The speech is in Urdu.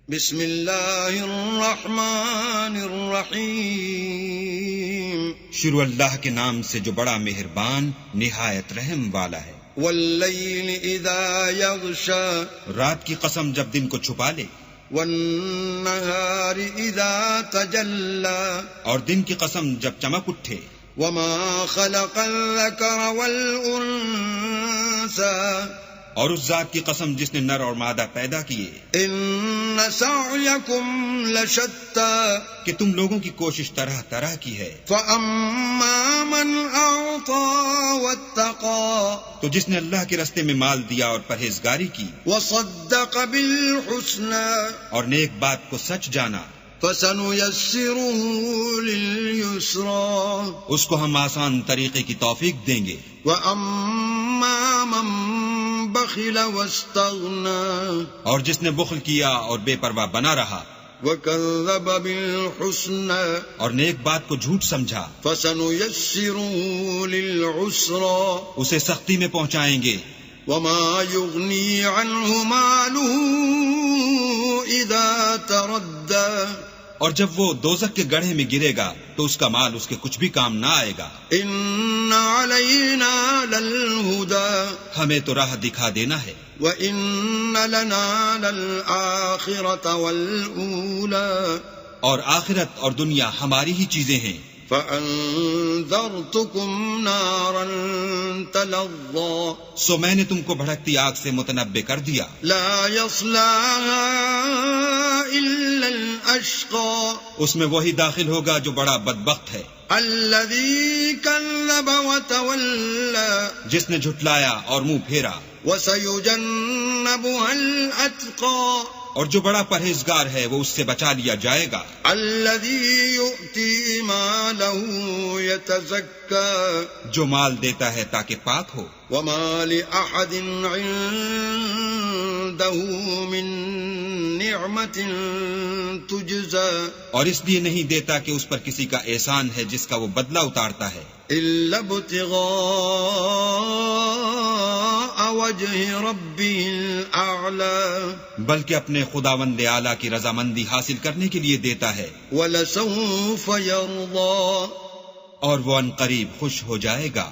بسم اللہ الرحمن الرحیم، شروع اللہ کے نام سے جو بڑا مہربان نہایت رحم والا ہے۔ واللیل اذا یغشا، رات کی قسم جب دن کو چھپا لے، والنہار اذا تجلی، اور دن کی قسم جب چمک اٹھے، وما خلق الذکر والانثى، اور اس ذات کی قسم جس نے نر اور مادہ پیدا کیے، ان سعیکم لشتی، کہ تم لوگوں کی کوشش طرح طرح کی ہے۔ فاما من اعطى واتقى، تو جس نے اللہ کے راستے میں مال دیا اور پرہیزگاری کی، وصدق بالحسنى، اور نیک بات کو سچ جانا، فسنيسره لليسرى، اس کو ہم آسان طریقے کی توفیق دیں گے۔ واما من بخل واستغنى، اور جس نے بخل کیا اور بے پرواہ بنا رہا وكذب بالحسنى، اور نیک بات کو جھوٹ سمجھا، فسنيسره للعسرى، اسے سختی میں پہنچائیں گے۔ وما يغني عنه ماله إذا تردى، اور جب وہ دوزخ کے گڑھے میں گرے گا تو اس کا مال اس کے کچھ بھی کام نہ آئے گا۔ إن علينا للهدى، ہمیں تو راہ دکھا دینا ہے، وإن لنا للآخرة والأولى، اور آخرت اور دنیا ہماری ہی چیزیں ہیں۔ فأنذرتكم نارا تلظى، سو میں نے تم کو بھڑکتی آگ سے متنبع کر دیا، لا يصلاها إلا الأشقى، اس میں وہی داخل ہوگا جو بڑا بدبخت ہے، الذي كذب وتولى، جس نے جھٹلایا اور منہ پھیرا، وسيجنبها الأتقى، اور جو بڑا پرہیزگار ہے وہ اس سے بچا لیا جائے گا، الذي يؤتي ماله يتزكى، جو مال دیتا ہے تاکہ پاک ہو۔ وما لأحد عنده من نعمة تجزى، اور اس لیے نہیں دیتا کہ اس پر کسی کا احسان ہے جس کا وہ بدلہ اتارتا ہے، إلا ابتغاء وجه ربه الأعلى، بلکہ اپنے خداوند اعلیٰ کی رضامندی حاصل کرنے کے لیے دیتا ہے، ولسوف يرضى، اور وہ عنقریب خوش ہو جائے گا۔